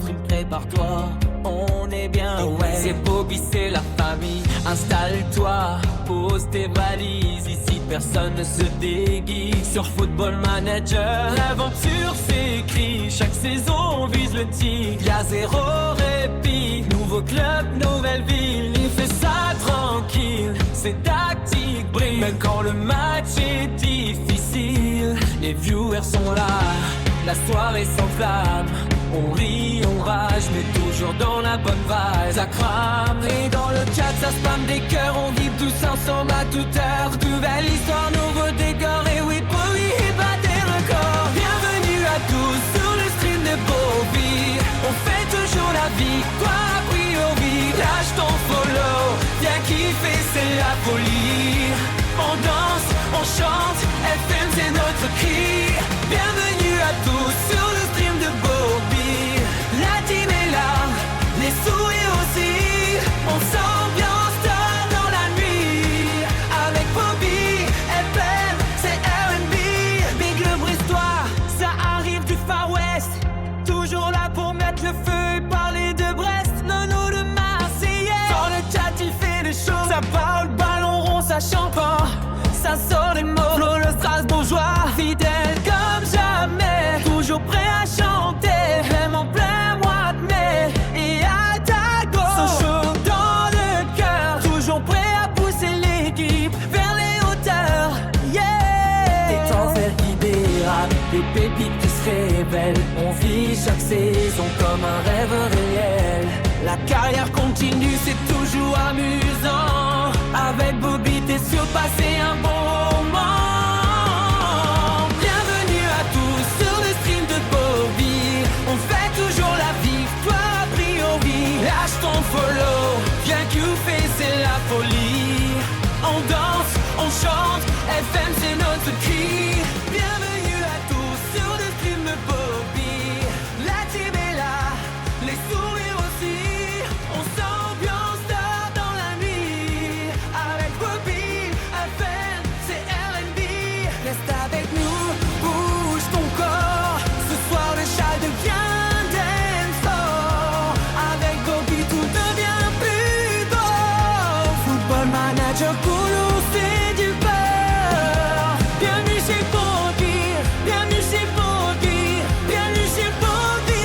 prime, prépare-toi, on est bien, ouais. C'est Bobby, c'est la famille, installe-toi, pose tes valises, ici personne ne se déguise. Sur Football Manager, l'aventure s'écrit, chaque saison on vise le titre. Y'a zéro répit, nouveau club, nouvelle ville, il fait ça tranquille, ses tactiques brillent. Même quand le match est difficile, les viewers sont là, la soirée s'enflamme. On rit, on rage, mais toujours dans la bonne vibe. Ça crame, et dans le chat ça spamme des cœurs. On vibre tous ensemble à toute heure. Nouvelle histoire, nouveau décor. Et oui, Bobby bat des records. Bienvenue à tous sur le stream de Bobby. On fait toujours la victoire a priori. Lâche ton follow, viens kiffer, c'est la folie. On danse, on chante, FM c'est notre cri. Bienvenue à tous sur le stream de Bobby. La team est là, les sourires aussi. On s'ambiance tard dans la nuit. Avec Bobby, FM, c'est R&B. Big le Bristois, ça arrive du Far West. Toujours là pour mettre le feu et parler de Brest. Nono le Marseillais, dans le chat il fait le show. Ça parle, ballon rond, ça chante pas. Ça sort des mots, Flo le Strasbourgeois. Fidèle comme jamais, toujours prêt à chanter. Même en plein mois de mai, et à ta gauche. Son chaud dans le cœur, toujours prêt à pousser l'équipe vers les hauteurs. Yeah! Des temps qui dérapent, des pépites qui se révèlent. On vit chaque saison comme un rêve réel. La carrière continue, c'est toujours amusant. Avec Bobby, t'es sûr de passer un bon moment. Bienvenue à tous sur le stream de Bobby. On fait toujours la victoire a priori. Lâche ton follow, viens kiffer, c'est la folie. On danse, on chante, FM c'est notre cri. Bienvenue à tous sur le stream de Bobby. La team est là, les sourires aussi. On s'ambiance tard dans la nuit. Avec Bobby, FM, c'est R&B. Reste avec nous, bouge ton corps. Ce soir le chat devient dancehall. Avec Bobby tout devient plus beau. Football Manager pour nous c'est du beurre. Bienvenue chez Bobby, bienvenue chez Bobby, bienvenue chez Bobby.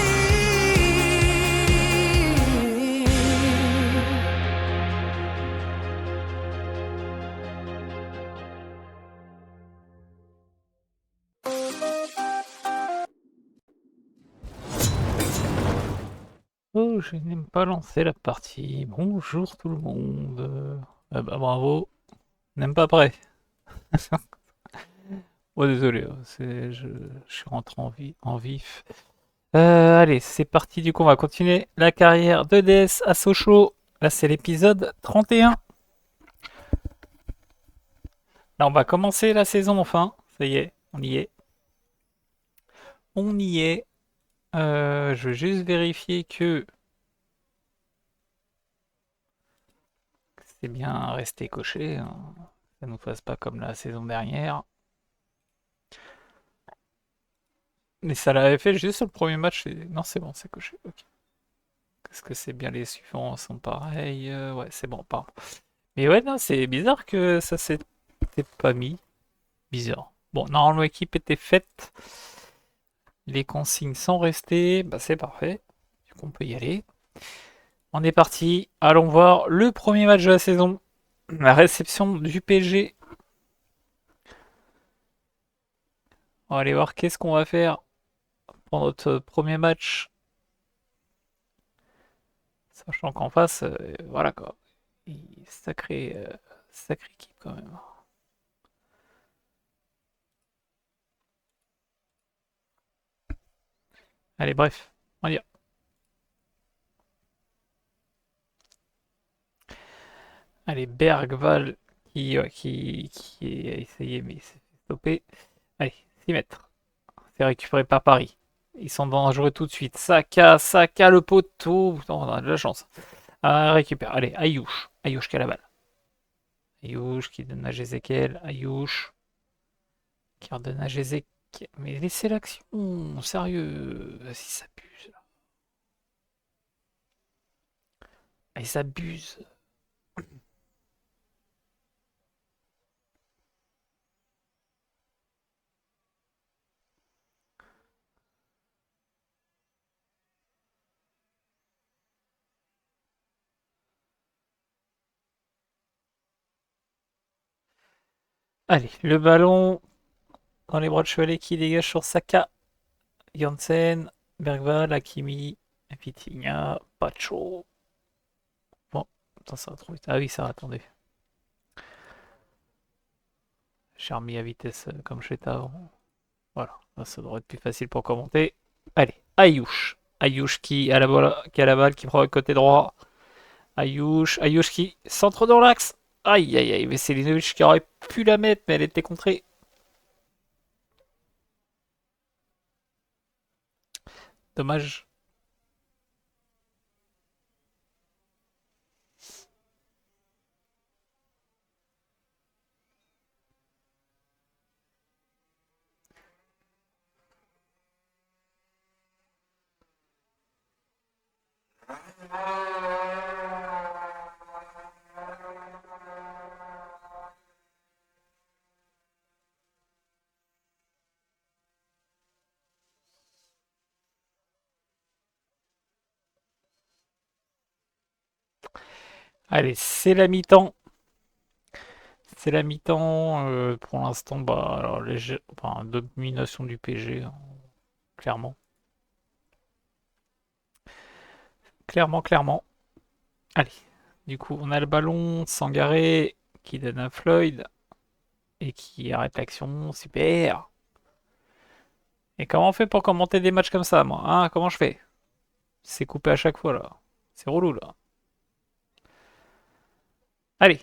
Oh, je n'aime pas lancer la partie. Bonjour tout le monde. Ah bah bravo. N'aime pas prêt. Oh désolé, je suis rentré en vif. Allez, c'est parti du coup, on va continuer la carrière de DS à Sochaux. Là c'est l'épisode 31. Là on va commencer la saison enfin. Ça y est, on y est. On y est. Je veux juste vérifier que c'est bien resté coché, hein. Ça nous fasse pas comme la saison dernière. Mais ça l'avait fait juste sur le premier match. Non, c'est bon, c'est coché. Ok. Est-ce que c'est bien les suivants sont pareils? Ouais, c'est bon, pardon. Mais ouais, non, c'est bizarre que ça s'était pas mis. Bizarre. Bon, normalement, l'équipe était faite. Les consignes sont restées. Bah, c'est parfait. Du coup, on peut y aller. On est parti. Allons voir le premier match de la saison. La réception du PSG. On va aller voir qu'est-ce qu'on va faire pour notre premier match. Sachant qu'en face, voilà quoi. Sacré équipe quand même. Allez, bref, on y va. Allez, Bergval qui a essayé mais il s'est fait stopper. Allez, 6 mètres. C'est récupéré par Paris. Ils sont dangereux tout de suite. Saka le poteau. Putain, on a de la chance. Récupère. Allez, Ayouch. Ayouch qui a la balle. Ayouch qui donne à Jézékel. Ayouch qui redonne à Jézékel. Mais laissez l'action. Sérieux. Si ça pue. Ils abusent. Allez, le ballon dans les bras de chevalet qui dégage sur Saka. Janssen, Bergval, Hakimi, Vitinha, Pacho. Bon, ça va trop vite. Ah oui, ça, attendez. J'ai remis à vitesse comme j'étais avant. Voilà, là, ça devrait être plus facile pour commenter. Allez, Ayouch. Ayouch qui a la balle, qui prend le côté droit. Ayouch qui centre dans l'axe. Aïe aïe aïe, Veselinovic qui aurait pu la mettre, mais elle était contrée. Dommage. Allez, c'est la mi-temps. C'est la mi-temps. Pour l'instant, bah, alors, enfin, domination du PG, hein, clairement. Clairement. Allez, du coup, on a le ballon, Sangaré qui donne à Floyd et qui arrête l'action. Super. Et comment on fait pour commenter des matchs comme ça, moi? Hein, comment je fais? C'est coupé à chaque fois, là. C'est relou, là. Allez.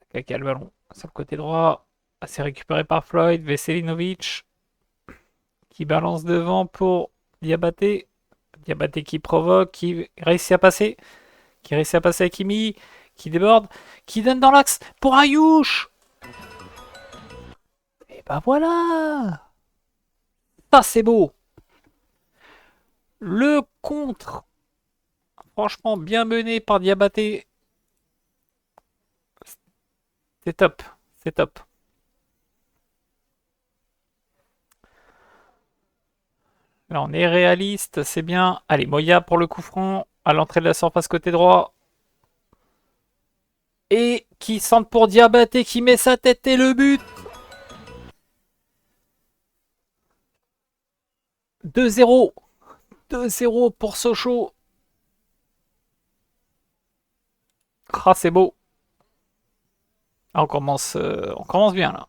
Kaka le ballon sur le côté droit. C'est récupéré par Floyd. Veselinovic qui balance devant pour Diabaté. Diabaté qui provoque, qui réussit à passer. Qui réussit à passer à Kimi. Qui déborde. Qui donne dans l'axe pour Ayouch. Et bah voilà. Ça, c'est beau. Le contre. Franchement, bien mené par Diabaté. C'est top. C'est top. Là, on est réaliste. C'est bien. Allez, Moya pour le coup franc. À l'entrée de la surface côté droit. Et qui centre pour Diabaté, qui met sa tête et le but. 2-0. 2-0 pour Sochaux. Ah, c'est beau. Ah, on commence bien là.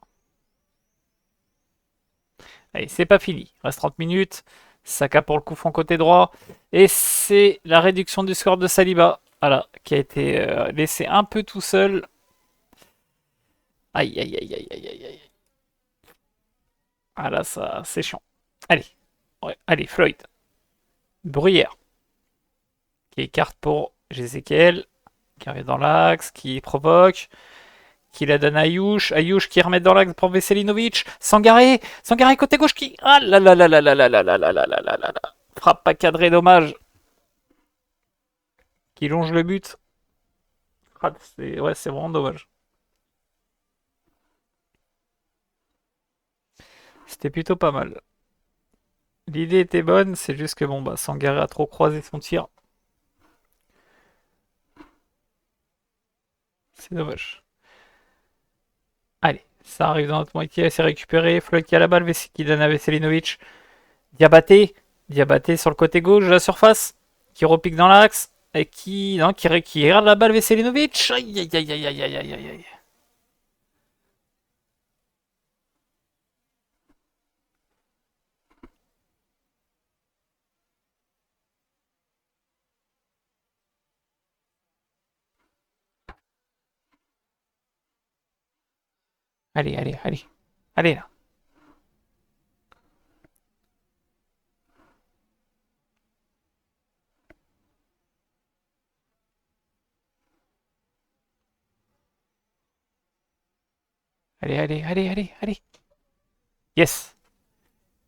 Allez, c'est pas fini. Il reste 30 minutes. Saka pour le coup franc côté droit. Et c'est la réduction du score de Saliba. Voilà, qui a été laissé un peu tout seul. Aïe, aïe, aïe, aïe, aïe, aïe, aïe. Ah là, ça, c'est chiant. Allez, ouais, allez, Floyd. Bruyère. Qui écarte pour Jézéchiel. Qui arrive dans l'axe, qui provoque. Qui la donne à Ayouch. Ayouch qui remet dans l'axe pour Veselinovic. Sangaré. Sangaré côté gauche qui. Ah là là là là là là là là là là là là là là. Frappe pas cadrée, dommage. Qui longe le but. Ah, ouais, c'est vraiment dommage. C'était plutôt pas mal. L'idée était bonne, c'est juste que bon, bah, Sangaré a trop croisé son tir. C'est dommage. Allez, ça arrive dans notre moitié, c'est récupéré. Floyd qui a la balle, qui donne à Veselinovic. Diabaté. Diabaté sur le côté gauche de la surface. Qui repique dans l'axe. Et qui, non, qui regarde la balle Veselinovic. Aïe, aïe, aïe, aïe, aïe, aïe, aïe, aïe. Allez, allez, allez. Allez là. Allez, allez, allez, allez, allez. Yes.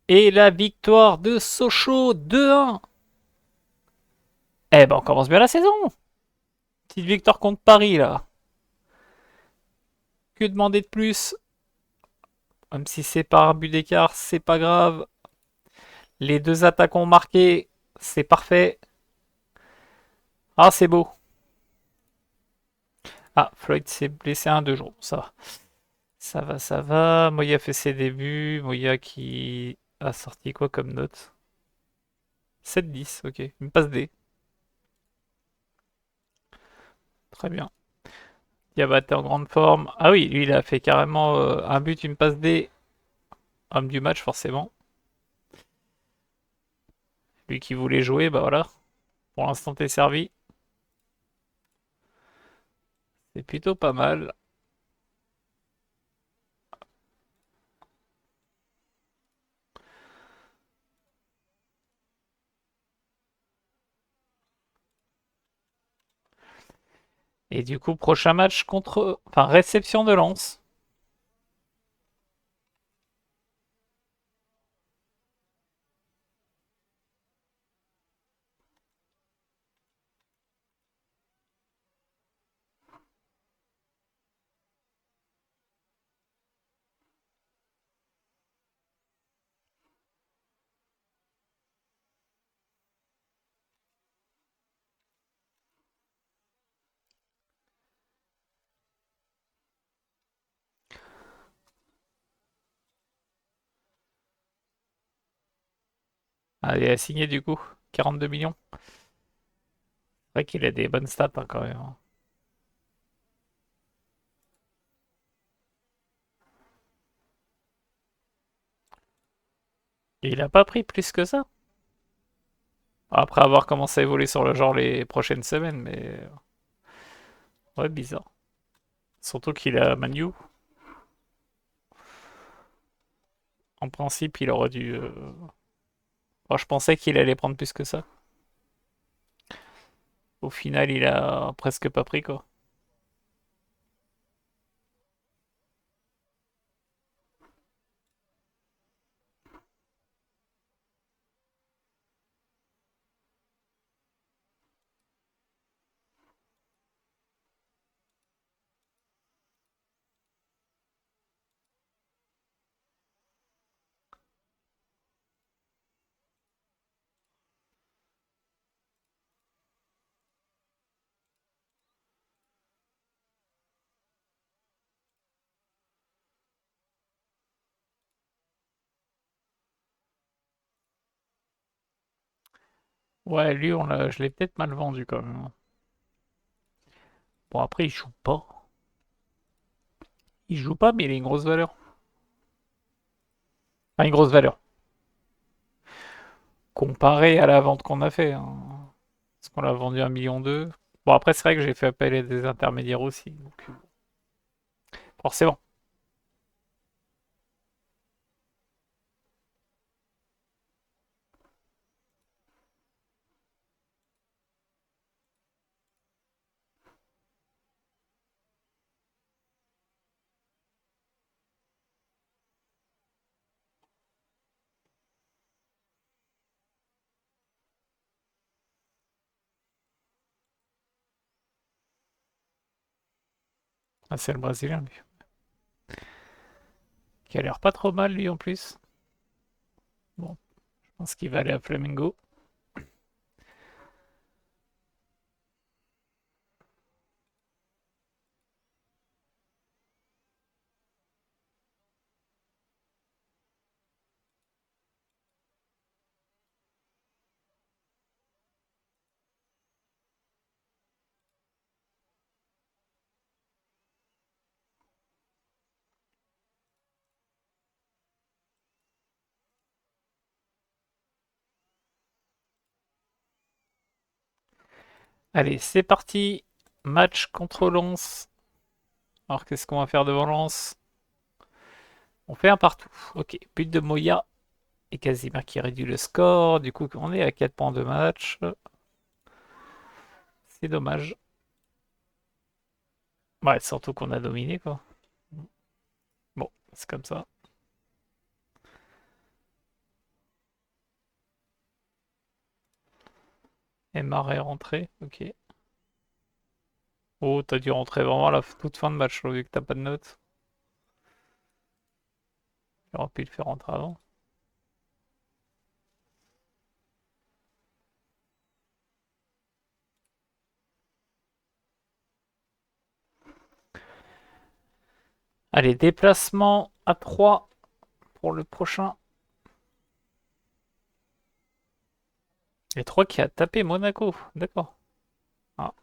Et la victoire de Sochaux 2-1. Eh ben, on commence bien la saison. Petite victoire contre Paris, là. Que demander de plus? Même si c'est par un but d'écart, c'est pas grave. Les deux attaquants marqués, c'est parfait. Ah, c'est beau. Ah, Floyd s'est blessé un, 2 jours. Ça va. Ça va, ça va. Moya fait ses débuts. Moya qui a sorti quoi comme note? 7-10, ok. Une passe D. Très bien. Diabaté en grande forme. Ah oui, lui, il a fait carrément un but, une passe D. Homme du match, forcément. Lui qui voulait jouer, bah voilà. Pour l'instant, t'es servi. C'est plutôt pas mal. Et du coup, prochain match contre... Enfin, réception de Lens. Ah, il a signé du coup. 42 millions. C'est vrai qu'il a des bonnes stats hein, quand même, hein. Et il a pas pris plus que ça. Après avoir commencé à évoluer sur le genre les prochaines semaines, mais... Ouais, bizarre. Surtout qu'il a Manu. En principe, il aurait dû... Moi, je pensais qu'il allait prendre plus que ça. Au final, il a presque pas pris, quoi. Ouais, lui, je l'ai peut-être mal vendu, quand même. Bon, après, il joue pas. Il joue pas, mais il a une grosse valeur. Enfin, une grosse valeur. Comparé à la vente qu'on a fait, hein. Parce qu'on l'a vendu 1,2 million. Bon, après, c'est vrai que j'ai fait appel à des intermédiaires aussi. Donc, forcément. Ah, c'est le Brésilien, lui. Qui a l'air pas trop mal, lui, en plus. Bon, je pense qu'il va aller à Flamengo. Allez, c'est parti. Match contre Lens. Alors, qu'est-ce qu'on va faire devant Lens? On fait un partout. Ok, but de Moya et Casimir qui réduit le score. Du coup, on est à 4 points de match. C'est dommage. Ouais, surtout qu'on a dominé, quoi. Bon, c'est comme ça. Emma est rentré, ok. Oh, t'as dû rentrer vraiment à la toute fin de match, là, vu que t'as pas de notes. J'aurais pu le faire rentrer avant. Allez, déplacement à 3 pour le prochain. Et 3 qui a tapé Monaco. D'accord. Ah.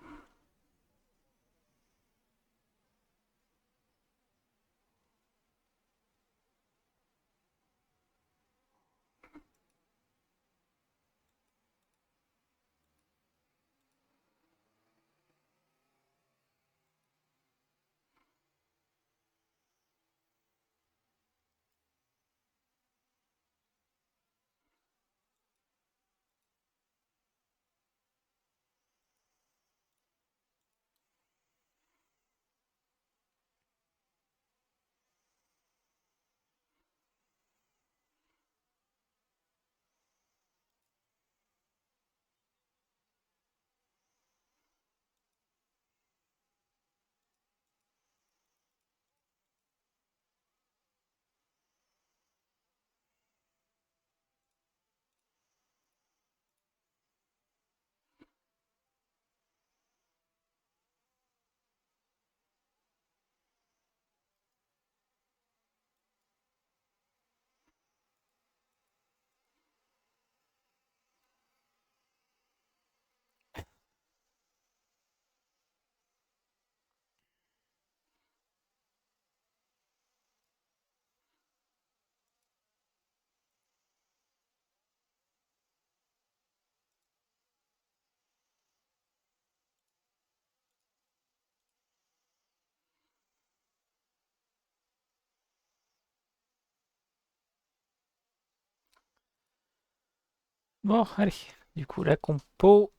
Bon, allez. Du coup, la compo.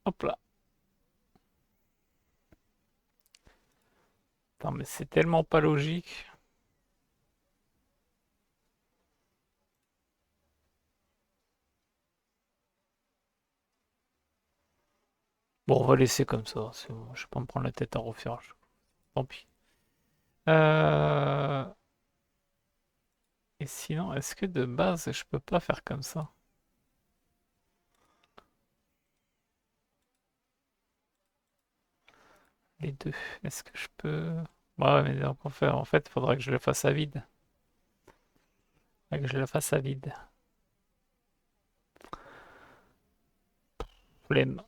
Hop là. Attends, mais c'est tellement pas logique. Bon, on va laisser comme ça. C'est bon, je vais pas me prendre la tête à refaire. Tant pis. Euh... Et sinon, est-ce que de base, je peux pas faire comme ça? Les deux. Est-ce que je peux... Ouais, mais donc, en fait, il faudrait que je le fasse à vide. Que je le fasse à vide. Flemme.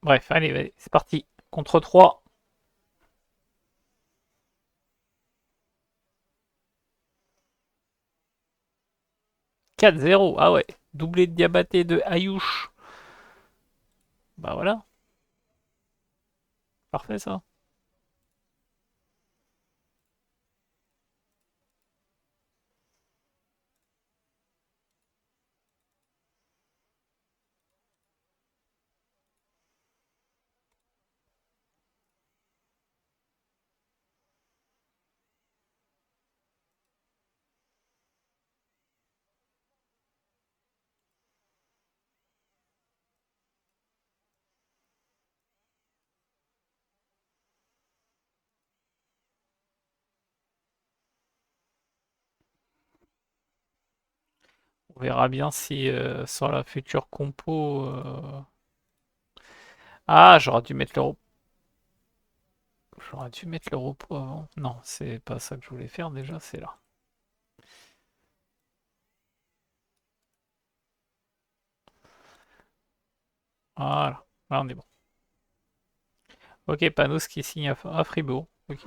Bref, allez, allez, c'est parti. Contre 3. 4-0. Ah ouais. Doublé de Diabaté de Ayouch. Bah voilà. Parfait ça. On verra bien si sur la future compo. Ah, j'aurais dû mettre le repos avant. Non, c'est pas ça que je voulais faire déjà, c'est là. Voilà. Là, on est bon. Ok, Panos qui signe à Fribourg. Ok.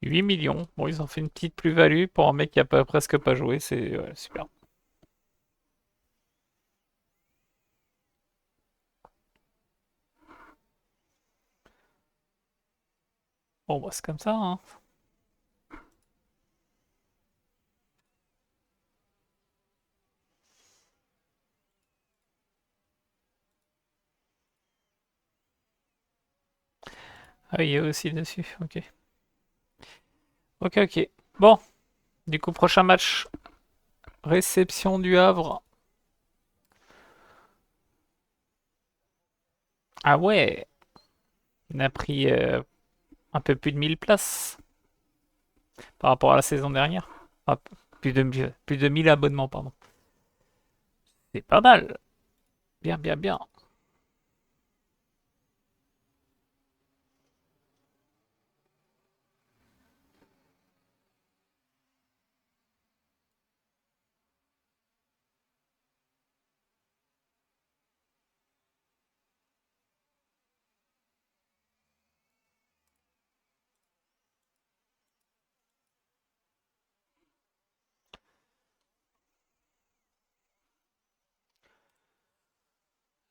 8 millions. Bon, ils ont fait une petite plus-value pour un mec qui a presque pas joué. C'est ouais, super. Bon, bah, c'est comme ça, hein. Ah oui, il y a aussi dessus, ok. Ok, ok. Bon, du coup, prochain match, réception du Havre. Ah ouais, on a pris un peu plus de 1000 places par rapport à la saison dernière. Ah, plus de 1000 abonnements, pardon. C'est pas mal. Bien, bien, bien.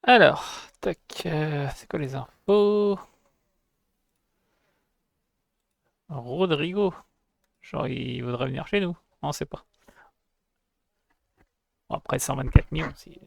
Alors, tac, c'est quoi les infos? Rodrigo. Genre, il voudrait venir chez nous. On sait pas. Bon, après, 124 millions, si.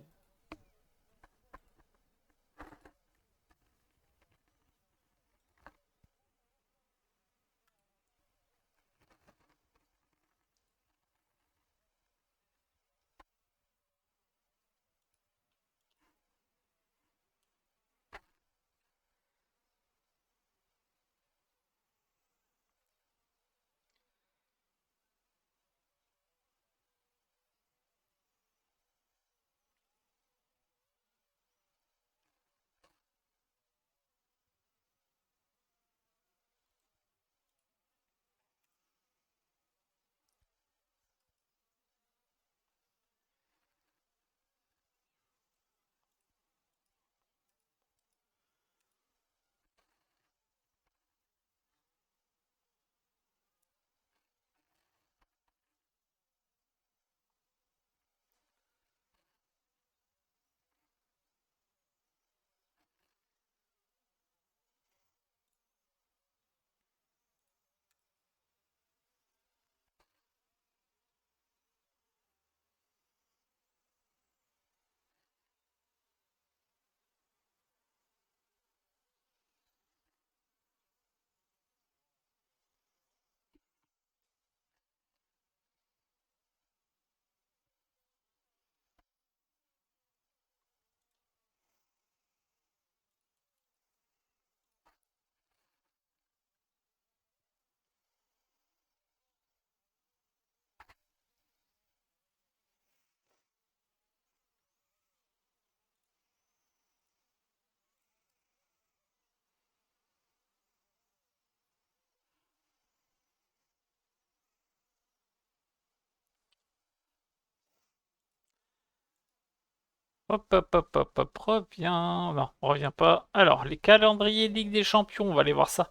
Hop, hop, hop, hop, hop, reviens. Non, on revient pas. Alors, les calendriers Ligue des Champions, on va aller voir ça.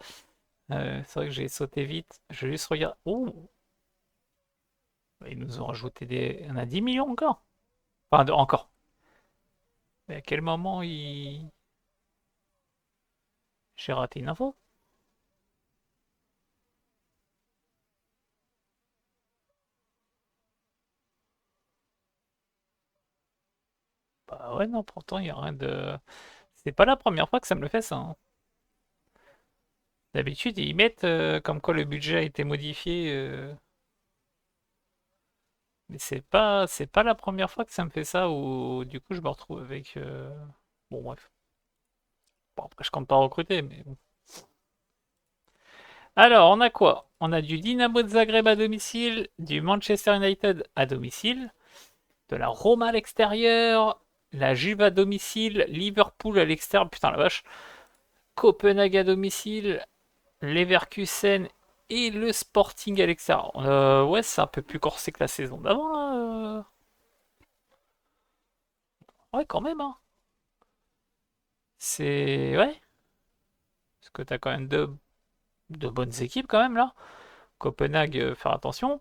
C'est vrai que j'ai sauté vite. Je vais juste regarder. Oh, ils nous ont rajouté des. On a 10 millions encore. Enfin, encore. Mais à quel moment il. J'ai raté une info? Bah ouais, non, pourtant, il n'y a rien de. C'est pas la première fois que ça me le fait, ça, hein. D'habitude, ils mettent comme quoi le budget a été modifié. Mais c'est pas la première fois que ça me fait ça, où du coup, je me retrouve avec. Bon, bref. Bon, après, je compte pas recruter, mais bon. Alors, on a quoi? On a du Dynamo de Zagreb à domicile, du Manchester United à domicile, de la Roma à l'extérieur, la Juve à domicile, Liverpool à l'extérieur, putain la vache, Copenhague à domicile, Leverkusen et le Sporting à l'extérieur. Ouais, c'est un peu plus corsé que la saison d'avant, là. Ouais, quand même, hein. C'est... Ouais, parce que t'as quand même de bonnes équipes, quand même, là. Copenhague, faire attention.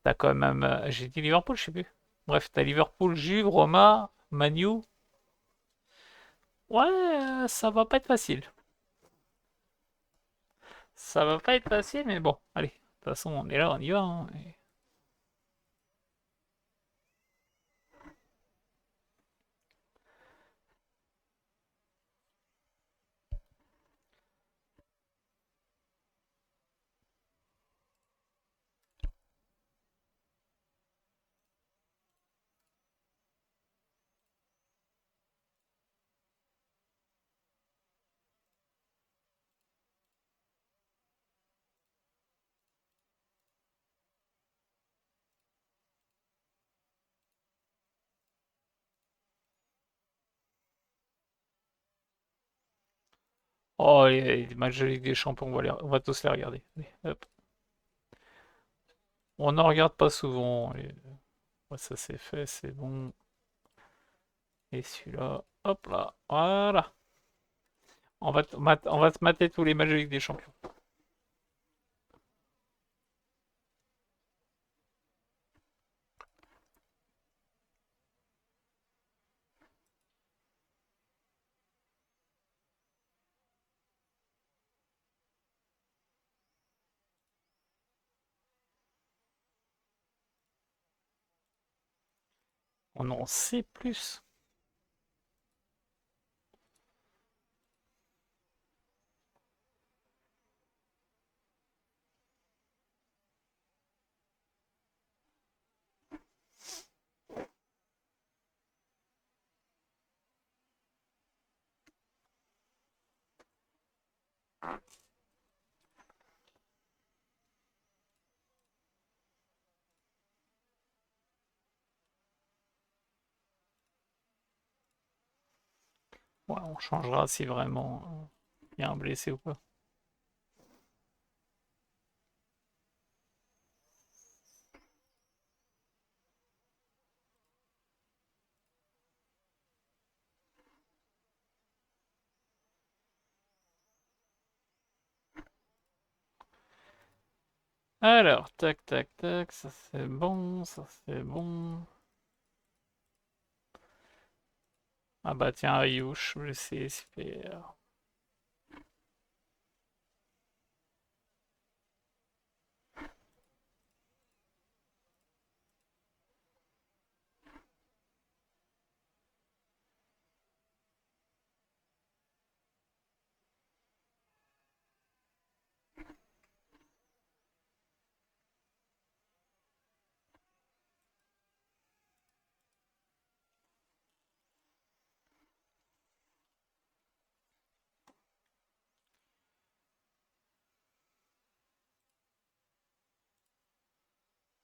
T'as quand même. J'ai dit Liverpool, je sais plus. Bref, t'as Liverpool, Juve, Roma, Manu. Ouais, ça va pas être facile. Ça va pas être facile, mais bon, allez. De toute façon, on est là, on y va, hein. Oh, les matchs de Ligue des Champions, on va tous les regarder. Allez, hop. On n'en regarde pas souvent. Ouais, ça c'est fait, c'est bon. Et celui-là, hop là, voilà. On va se mater tous les matchs de Ligue des Champions. On en sait plus. Ouais, on changera si vraiment il y a un blessé ou pas. Alors, tac, tac, tac, ça c'est bon, ça c'est bon. Ah bah tiens, Ayouch, blessé, super.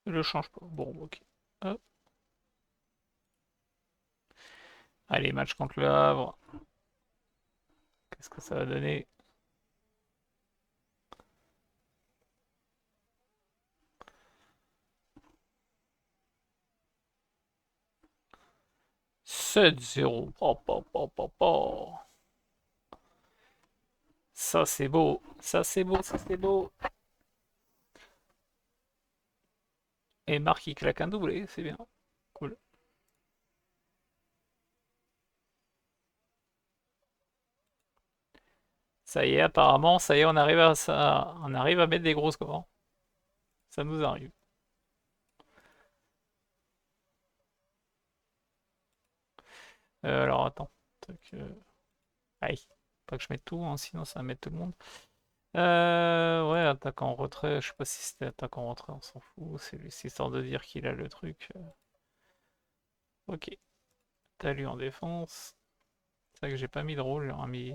Je le change pas. Bon, ok. Hop. Allez, match contre le Havre. Qu'est-ce que ça va donner? Sept zéro. Oh, oh, oh, oh, oh. Ça c'est beau. Ça c'est beau, ça c'est beau. Et Marc il claque un doublé, c'est bien. Cool. Ça y est, apparemment, ça y est, on arrive à mettre des gros scores. Ça nous arrive. Alors attends. Tac, aïe. Pas que je mette tout, hein, sinon ça va mettre tout le monde. Ouais, attaque en retrait. Je sais pas si c'était attaque en retrait, on s'en fout. C'est histoire de dire qu'il a le truc. Ok. T'as lui en défense. C'est vrai que j'ai pas mis de rôle, j'aurais mis.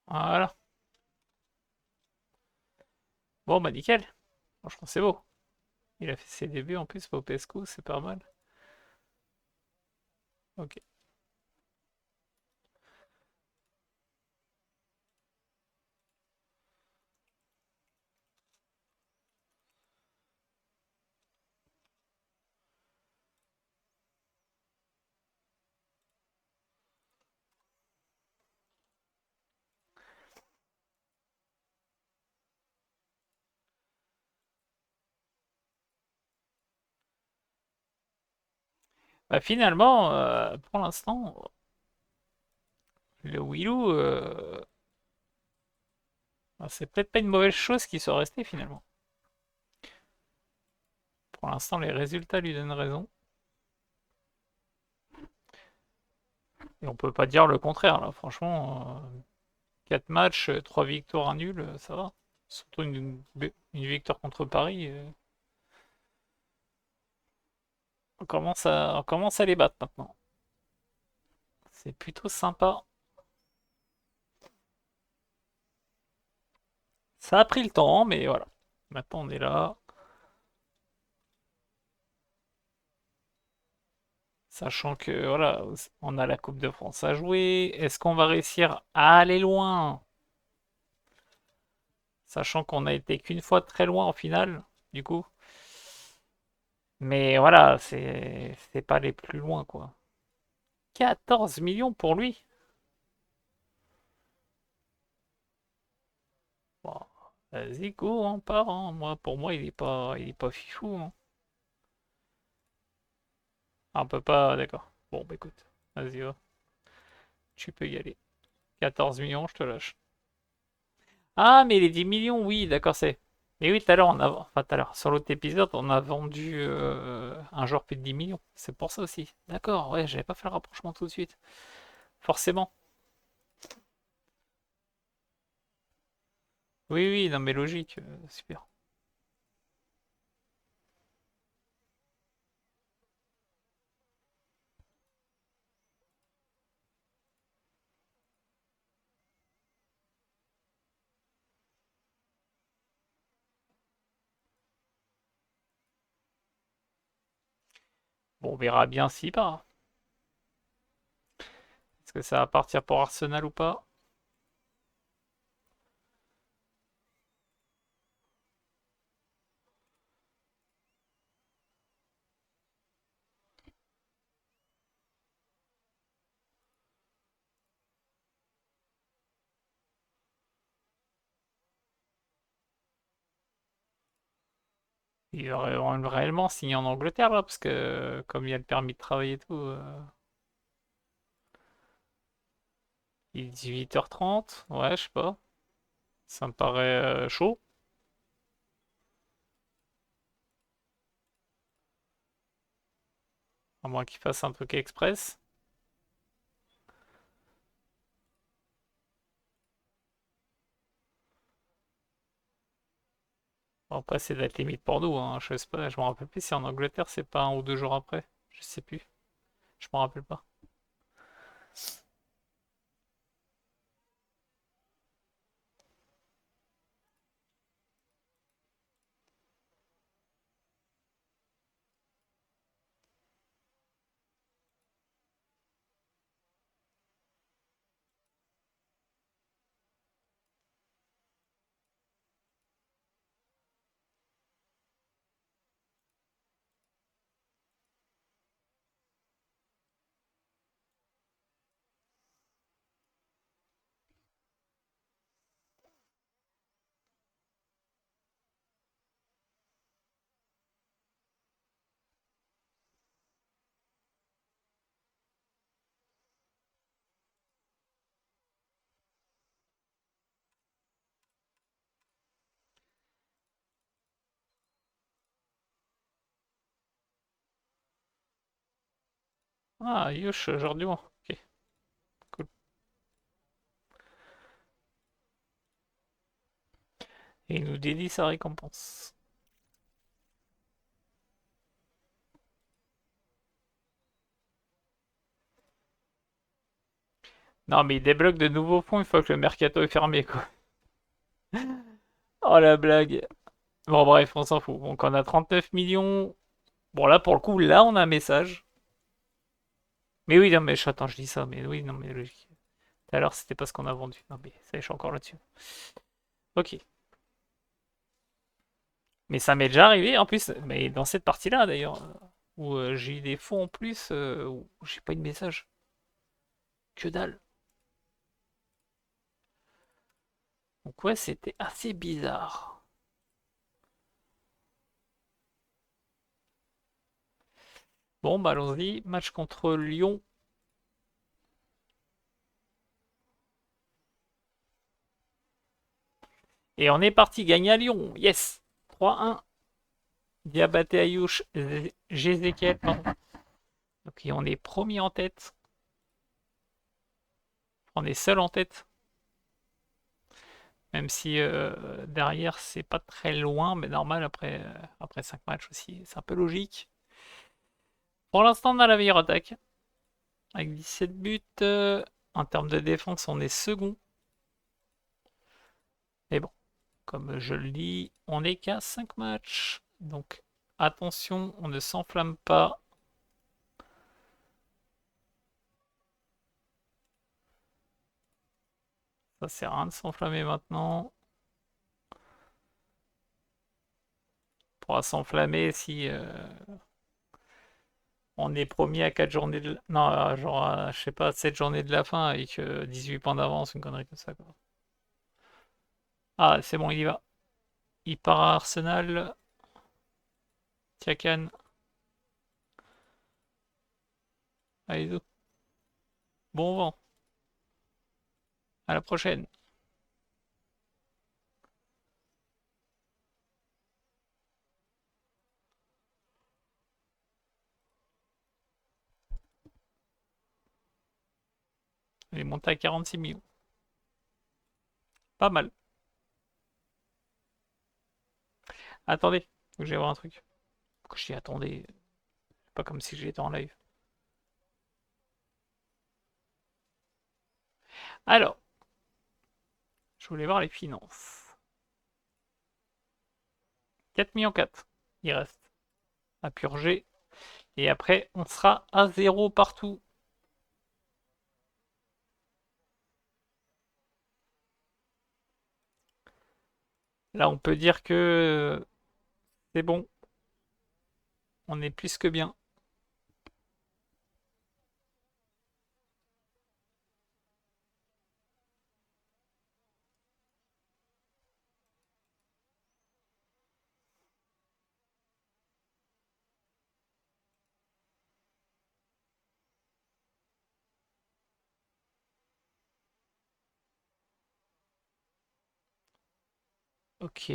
Voilà. Bon, bah nickel. Franchement, c'est beau. Il a fait ses débuts en plus, Popescu, c'est pas mal. Ok. Bah finalement, pour l'instant, le Willou, Ah, c'est peut-être pas une mauvaise chose qu'il soit resté finalement. Pour l'instant, les résultats lui donnent raison. Et on peut pas dire le contraire, là. Franchement, 4 matchs, 3 victoires, un nul, ça va. Surtout une victoire contre Paris. On commence à les battre maintenant. C'est plutôt sympa. Ça a pris le temps, mais voilà. Maintenant, on est là. Sachant que, voilà, on a la Coupe de France à jouer. Est-ce qu'on va réussir à aller loin? Sachant qu'on a été qu'une fois très loin en finale, du coup. Mais voilà, c'est pas les plus loin, quoi. 14 millions pour lui. Bon, vas-y, go, on part, hein. Moi, pour moi, il est pas fifou, hein. Ah, on peut pas, d'accord. Bon, bah écoute, vas-y, va. Tu peux y aller. 14 millions, je te lâche. Ah, mais les 10 millions, oui, d'accord, c'est. Mais oui, tout à l'heure, enfin, tout à l'heure, sur l'autre épisode, on a vendu un joueur plus de 10 millions. C'est pour ça aussi. D'accord, ouais, j'avais pas fait le rapprochement tout de suite. Forcément. Oui, oui, non, mais logique, super. Bon, on verra bien s'il part. Est-ce que ça va partir pour Arsenal ou pas? Il va réellement signer en Angleterre, là, parce que comme il y a le permis de travail et tout, il est 18h30, ouais, je sais pas. Ça me paraît chaud. À moins qu'il fasse un truc express. Bon, après, c'est date limite pour nous, hein. Je sais pas, je me rappelle plus si en Angleterre c'est pas 1 ou 2 jours après. Je sais plus. Je me rappelle pas. Ah, Yush, aujourd'hui, bon. Ok, cool. Et il nous dédie sa récompense. Non, mais il débloque de nouveaux fonds une fois que le mercato est fermé, quoi. Oh la blague. Bon, bref, on s'en fout. Donc, on a 39 millions. Bon, là, pour le coup, là, on a un message. Mais oui, non, mais attends, je dis ça, mais oui, non, mais logique. Tout à l'heure, c'était pas ce qu'on a vendu. Non, mais ça, je suis encore là-dessus. Ok. Mais ça m'est déjà arrivé, en plus, mais dans cette partie-là, d'ailleurs, où j'ai eu des fonds en plus, où j'ai pas eu de message. Que dalle. Donc ouais, c'était assez bizarre. Bon, bah allons-y. Match contre Lyon. Et on est parti, gagner à Lyon. Yes. 3-1. Diabaté Ayouch, Jézéchiel, pardon. Donc on est premier en tête. On est seul en tête. Même si derrière c'est pas très loin, mais normal après 5 matchs aussi. C'est un peu logique. Pour l'instant on a la meilleure attaque. Avec 17 buts. En termes de défense on est second. Mais bon, comme je le dis, on n'est qu'à 5 matchs. Donc attention, on ne s'enflamme pas. Ça sert à rien de s'enflammer maintenant. On pourra s'enflammer si on est premier à 4 journées de... Non, genre, je sais pas, 7 journées de la fin avec 18 points d'avance, une connerie comme ça, quoi. Ah, c'est bon, il y va. Il part à Arsenal. Tiakan. Allez, zo. Bon vent. À la prochaine. Il est monté à 46 millions. Pas mal. Attendez, faut que j'aille voir un truc. Pourquoi je dis attendez? C'est pas comme si j'étais en live. Alors, je voulais voir les finances. 4 millions 4. Il reste à purger. Et après, on sera à 0 partout. Là, on peut dire que c'est bon. On est plus que bien. Ok.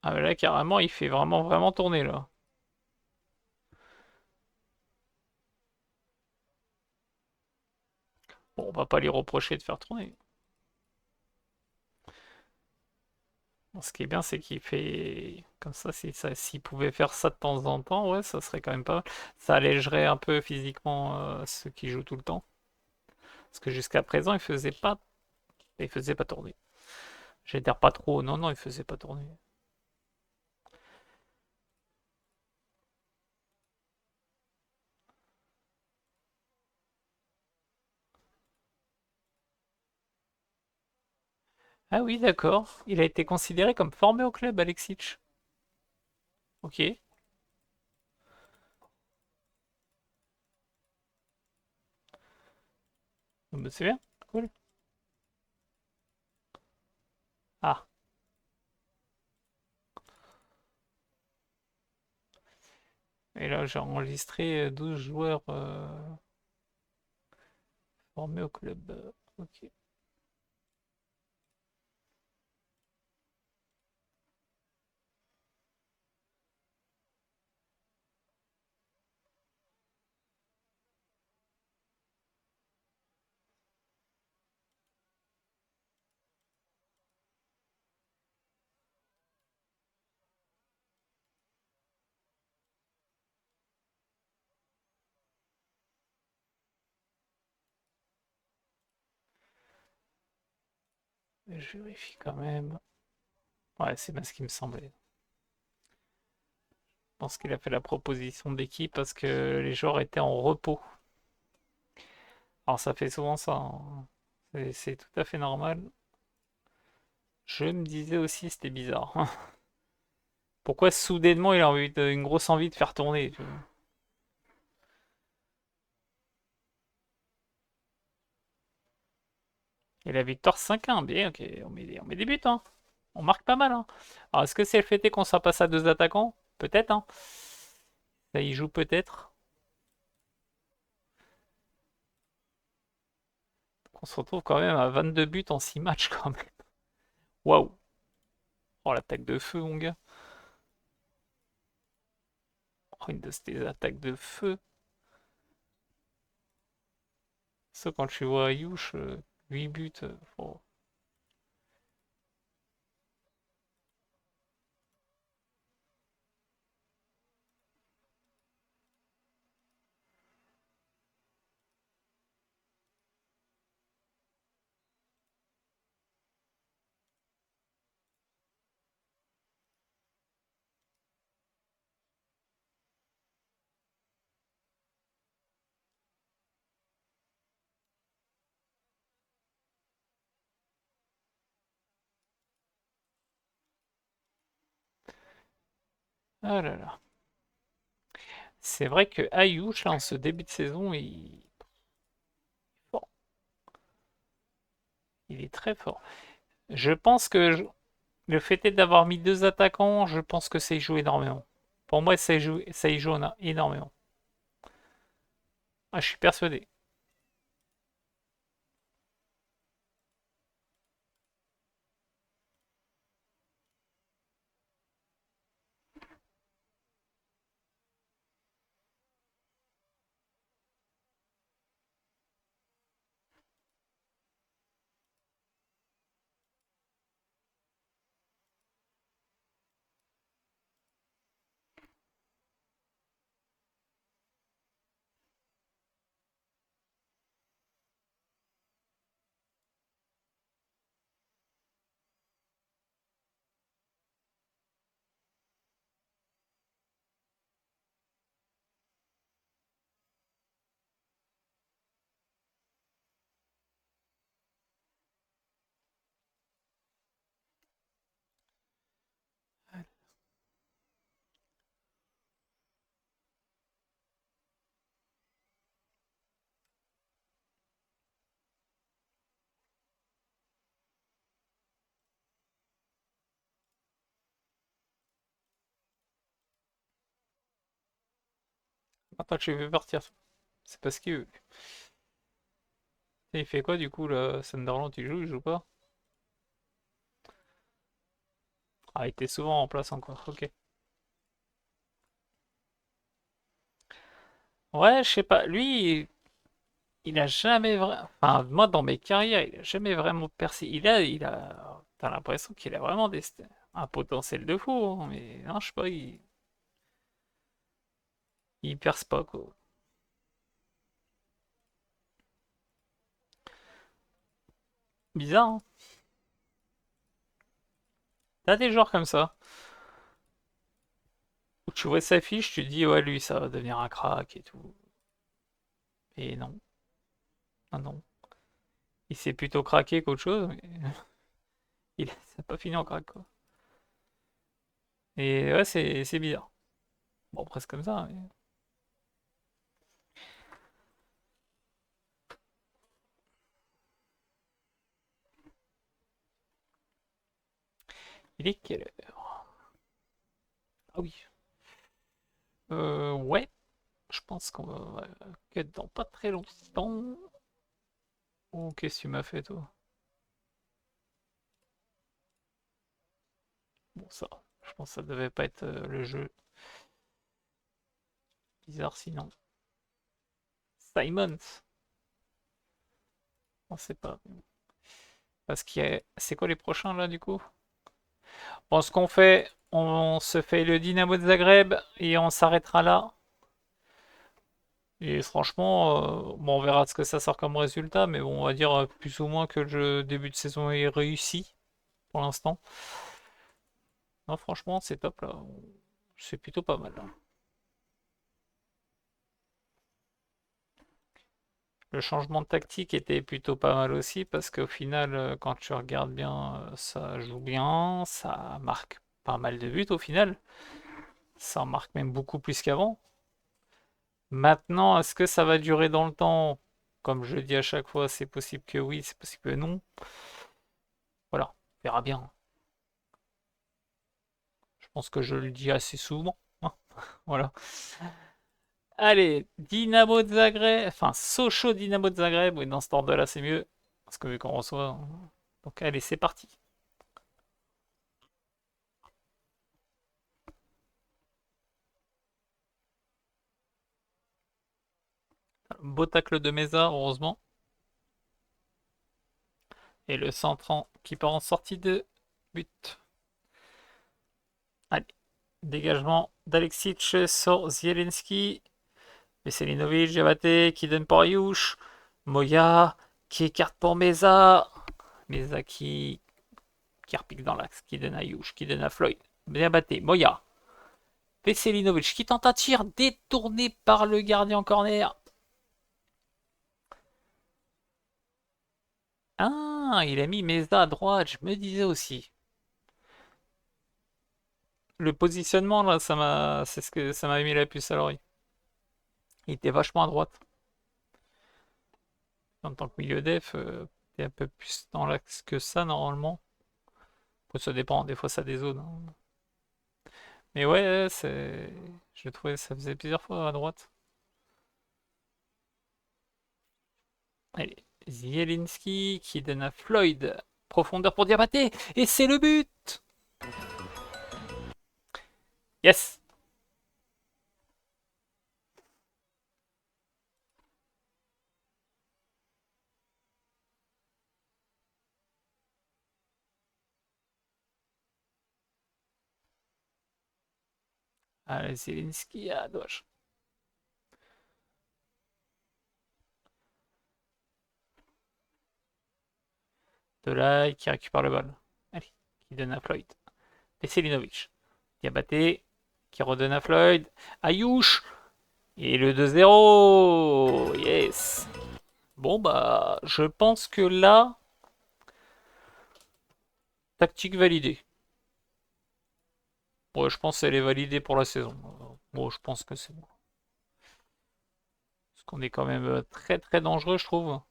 Ah mais là, carrément, il fait vraiment tourner, là. Bon, on va pas lui reprocher de faire tourner. Bon, ce qui est bien, c'est qu'il fait comme ça. S'il pouvait faire ça de temps en temps, ouais, ça serait quand même pas mal. Ça allégerait un peu physiquement ceux qui jouent tout le temps. Parce que jusqu'à présent, il faisait pas tourner. J'adhère pas trop. Non, non, il faisait pas tourner. Ah oui, d'accord. Il a été considéré comme formé au club, Alexic. Ok. Bon, bah, c'est bien. Cool. Ah. Et là, j'ai enregistré 12 joueurs formés au club. Ok. Je vérifie quand même. Ouais, c'est bien ce qui me semblait. Je pense qu'il a fait la proposition d'équipe parce que les joueurs étaient en repos. Alors ça fait souvent ça, hein. C'est tout à fait normal. Je me disais aussi c'était bizarre. Pourquoi soudainement il a une grosse envie de faire tourner, tu vois. Et la victoire 5-1, bien, ok, on met des buts, hein. On marque pas mal, hein. Alors est-ce que c'est le fait qu'on soit passé à deux attaquants? Peut-être, hein. Ça y joue peut-être. On se retrouve quand même à 22 buts en 6 matchs quand même. Waouh! Oh, l'attaque de feu, mon gars. Oh, une de ces attaques de feu. Ça, quand tu vois Ayush, 8 buts. Oh. Ah là là. C'est vrai que Ayush, là, en ce début de saison, bon, il est très fort. Je pense que le fait est d'avoir mis deux attaquants, je pense que ça y joue énormément. Pour moi, ça y joue énormément. Ah, je suis persuadé. Attends, tu veux partir. C'est parce que. Il fait quoi du coup, le Sunderland, il joue pas? Ah, il était souvent en place encore, ok. Ouais, je sais pas. Lui, il a jamais vraiment. Enfin, moi, dans mes carrières, il a jamais vraiment percé. T'as l'impression qu'il a vraiment un potentiel de fou, hein, mais non, je sais pas, il perce pas, quoi. Bizarre, hein. T'as des joueurs comme ça, où tu vois sa fiche, tu te dis, ouais, lui, ça va devenir un crack et tout. Et non, non, non. Il s'est plutôt craqué qu'autre chose, mais ça n'a pas fini en crack, quoi. Et ouais, c'est bizarre. Bon, presque comme ça, mais... Il est quelle heure? Ah oui. Ouais, je pense qu'on va être dans pas très longtemps. Oh, qu'est-ce que tu m'as fait, toi? Bon, ça, je pense que ça devait pas être le jeu. Bizarre sinon. Simons, on sait pas. Parce qu'il y a... C'est quoi les prochains, là, du coup? Bon, ce qu'on fait, on se fait le Dynamo de Zagreb et on s'arrêtera là. Et franchement, bon, on verra ce que ça sort comme résultat, mais bon, on va dire plus ou moins que le début de saison est réussi pour l'instant. Non, franchement, c'est top là. C'est plutôt pas mal là. Le changement de tactique était plutôt pas mal aussi parce qu'au final, quand tu regardes bien, ça joue bien, ça marque pas mal de buts au final. Ça en marque même beaucoup plus qu'avant. Maintenant, est-ce que ça va durer dans le temps? Comme je le dis à chaque fois, c'est possible que oui, c'est possible que non. Voilà, on verra bien. Je pense que je le dis assez souvent, hein. Voilà. Allez, Dynamo de Zagreb, enfin Sochaux Dynamo de Zagreb, oui, dans ce ordre-là, c'est mieux. Parce que vu qu'on reçoit. Donc, allez, c'est parti. Beau tacle de Mesa, heureusement. Et le centre qui part en sortie de but. Allez, dégagement d'Alexic sur Zielinski. Veselinovic, Diabaté qui donne pour Ayush. Moya qui écarte pour Mesa. Mesa qui repique dans l'axe, qui donne à Ayush, qui donne à Floyd. Diabaté, Moya. Veselinovic qui tente un tir détourné par le gardien en corner. Ah, il a mis Mesa à droite, je me disais aussi. Le positionnement là, c'est ce que ça m'a mis la puce à l'oreille. Il était vachement à droite. En tant que milieu def, t'es un peu plus dans l'axe que ça normalement. Après, ça dépend, des fois ça dézone, hein. Mais ouais, c'est. Je trouvais ça faisait plusieurs fois à droite. Allez, Zielinski qui donne à Floyd. Profondeur pour Diabaté. Et c'est le but. Yes. Allez, Zielinski à gauche. Delay qui récupère le ball. Allez, qui donne à Floyd. Veselinovic. Diabaté qui redonne à Floyd. Ayush. Et le 2-0. Yes. Bon, bah, je pense que là, tactique validée. Ouais, je pense qu'elle est validée pour la saison. Bon, je pense que c'est bon. Parce qu'on est quand même très très dangereux, je trouve.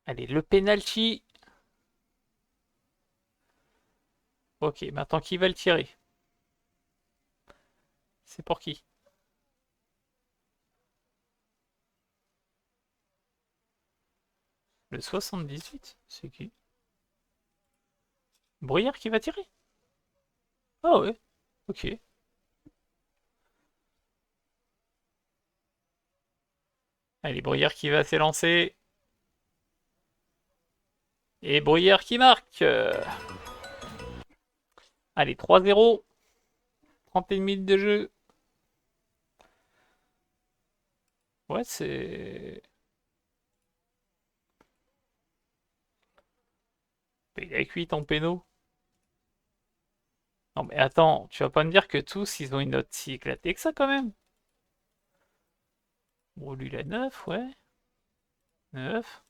Allez, le penalty. Ok, maintenant qui va le tirer? C'est pour qui? Le 78? C'est qui? Bruyère qui va tirer? Ah ouais, ok. Allez, Bruyère qui va s'élancer. Et Bruyère qui marque. Allez, 3-0. 31 minutes de jeu. Ouais, c'est... Il a cuit ton péno. Non mais attends, tu vas pas me dire que tous, ils ont une note si éclatée que ça quand même. Bon, lui, il a 9, ouais. 9.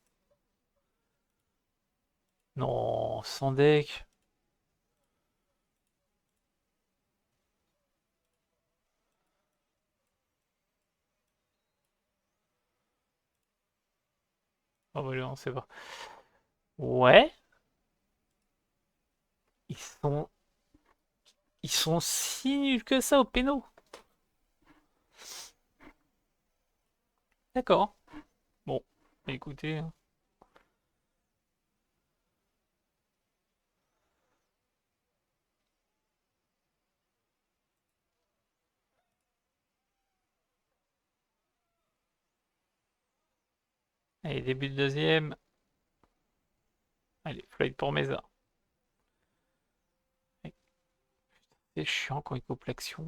Non, sans deck. Oh, bah, on sait pas. Ouais, ils sont... Ils sont si nuls que ça au péno. D'accord. Bon, écoutez, hein. Allez, début de deuxième. Allez, Floyd pour Mesa. C'est chiant quand il coupe l'action.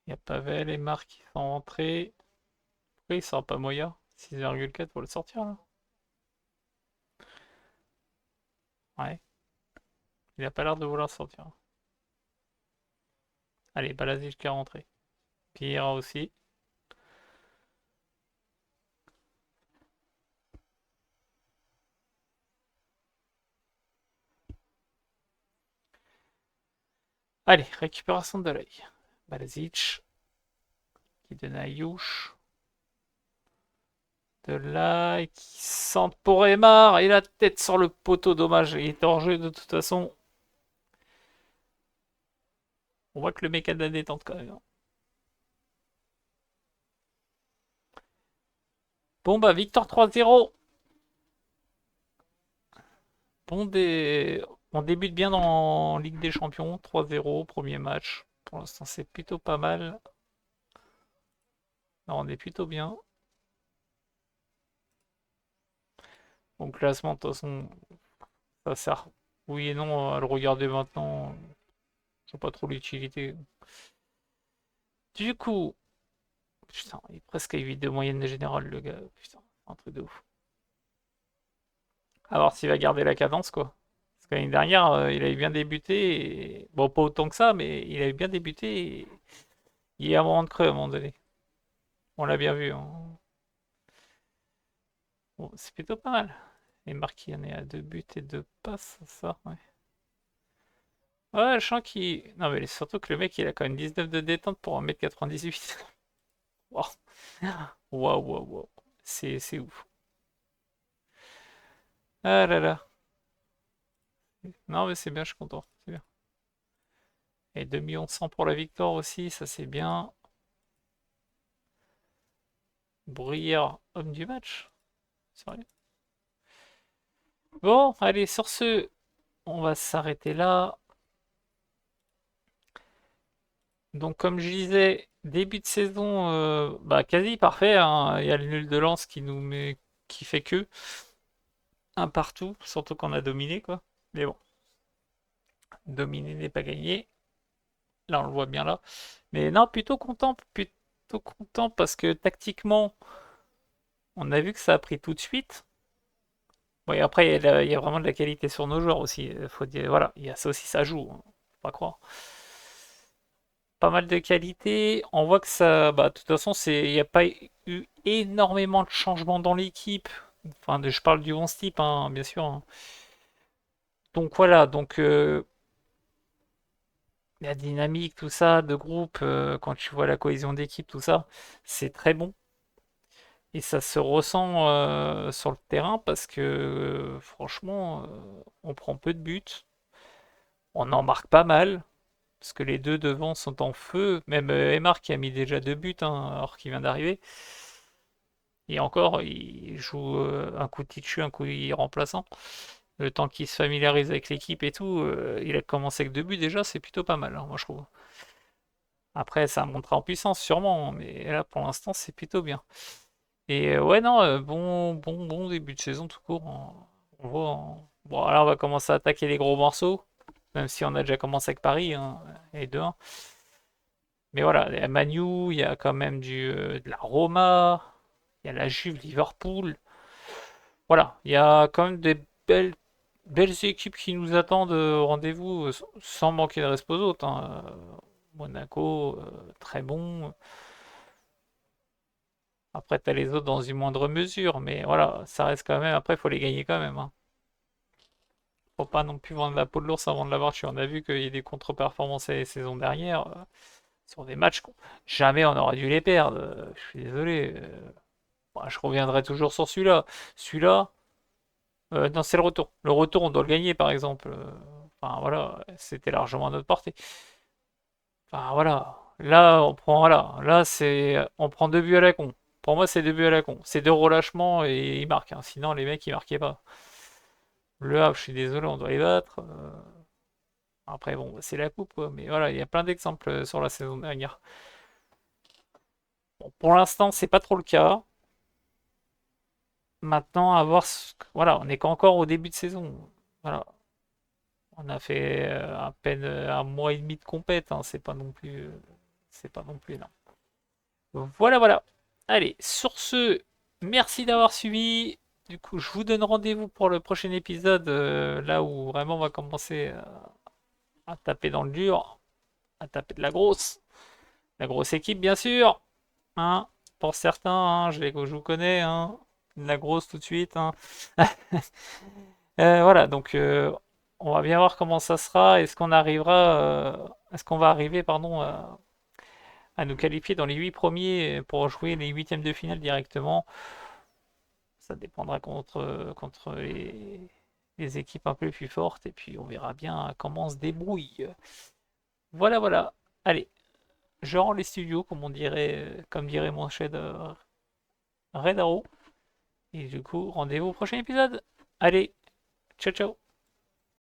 Il y a Pavel et Marc qui sont rentrés. Pourquoi il sort pas Moya? 6,4 pour le sortir là. Ouais. Il a pas l'air de vouloir sortir. Allez, Balazic qui est rentré. Pierre aussi. Allez, récupération de l'œil. Balazic qui donne à Youch. De là, qui centre pour Aymar. Et la tête sur le poteau, dommage. Il est hors jeu de toute façon. On voit que le mec a de la détente quand même. Bon bah, victoire 3-0. On débute bien dans Ligue des Champions. 3-0, premier match. Pour l'instant, c'est plutôt pas mal. Non, on est plutôt bien. Bon, classement, de toute façon, ça sert oui et non à le regarder maintenant. Je vois pas trop l'utilité. Du coup, putain, il est presque à 8 de moyenne générale, le gars. Putain, un truc de ouf. A voir s'il va garder la cadence, quoi. Parce que l'année dernière, il avait bien débuté. Bon, pas autant que ça, mais il avait bien débuté. Il y a un moment de creux à un moment donné. On l'a bien vu, hein. Bon, c'est plutôt pas mal. Et Marquis en est à 2 buts et 2 passes, ça, ouais. Ouais, je sens qu'il. Non, mais surtout que le mec, il a quand même 19 de détente pour 1m98. Waouh, waouh, waouh, waouh. C'est ouf. Ah là là. Non, mais c'est bien, je suis content. C'est bien. Et 2 100 000 pour la victoire aussi, ça c'est bien. Bruyère, homme du match. Sérieux. Bon, allez, sur ce, on va s'arrêter là. Donc, comme je disais, début de saison, bah, quasi parfait, hein. Il y a le nul de Lens qui fait que un partout, surtout qu'on a dominé, quoi. Mais bon, dominer n'est pas gagné. Là, on le voit bien là. Mais non, plutôt content parce que tactiquement, on a vu que ça a pris tout de suite. Bon, et après, il y a vraiment de la qualité sur nos joueurs aussi. Faut dire, voilà, il y a ça aussi, ça joue, hein, faut pas croire. Pas mal de qualité. On voit que ça, bah, de toute façon, il n'y a pas eu énormément de changements dans l'équipe. Enfin, je parle du 11 type, hein, bien sûr, hein. Donc voilà, donc la dynamique, tout ça, de groupe, quand tu vois la cohésion d'équipe, tout ça, c'est très bon. Et ça se ressent sur le terrain parce que franchement, on prend peu de buts, on en marque pas mal, parce que les deux devant sont en feu. Même Emar qui a mis déjà 2 buts, hein, alors qu'il vient d'arriver. Et encore, il joue un coup de titu, un coup de remplaçant. Le temps qu'il se familiarise avec l'équipe et tout, il a commencé avec 2 buts déjà, c'est plutôt pas mal, hein, moi je trouve. Après, ça montera en puissance sûrement, mais là pour l'instant c'est plutôt bien. Et ouais, non, bon début de saison tout court, hein. On voit, hein. Bon, là on va commencer à attaquer les gros morceaux, même si on a déjà commencé avec Paris, hein, et 2-1. Mais voilà, il y a Manu, il y a quand même de la Roma, il y a la Juve, Liverpool. Voilà, il y a quand même des belles équipes qui nous attendent au rendez-vous, sans manquer de respect aux autres, hein. Monaco, très bon. Après, t'as les autres dans une moindre mesure, mais voilà, ça reste quand même. Après, il faut les gagner quand même, hein. Faut pas non plus vendre la peau de l'ours avant de l'avoir tué. On a vu qu'il y a des contre-performances les saisons dernières sur des matchs. Jamais on aurait dû les perdre. Je suis désolé. Bah, je reviendrai toujours sur celui-là. Celui-là, non, c'est le retour. Le retour, on doit le gagner, par exemple. Enfin, voilà, c'était largement à notre portée. Enfin, voilà. Là, on prend, voilà. Là, on prend 2 buts à la con. Pour moi, c'est 2 buts à la con. C'est 2 relâchements et ils marquent, hein. Sinon, les mecs, ils marquaient pas. Le Havre, je suis désolé, on doit les battre. Après, bon, c'est la coupe, quoi. Mais voilà, il y a plein d'exemples sur la saison dernière. Bon, pour l'instant, c'est pas trop le cas. Maintenant, à voir. Voilà, on n'est qu'encore au début de saison. Voilà. On a fait à peine un mois et demi de compète, hein. C'est pas non plus énorme. Voilà, voilà. Allez, sur ce, merci d'avoir suivi. Du coup, je vous donne rendez-vous pour le prochain épisode, là où vraiment on va commencer à taper dans le dur, à taper de la grosse. La grosse équipe, bien sûr. Hein, pour certains, hein, je vous connais. Hein, de la grosse tout de suite. Hein. Voilà, donc on va bien voir comment ça sera. Est-ce qu'on va arriver, pardon, à nous qualifier dans les 8 premiers pour jouer les huitièmes de finale directement? Ça dépendra contre les équipes un peu plus fortes et puis on verra bien comment on se débrouille. Voilà, voilà. Allez, je rends les studios, comme dirait mon chef Red Arrow. Et du coup, rendez-vous au prochain épisode. Allez, ciao ciao.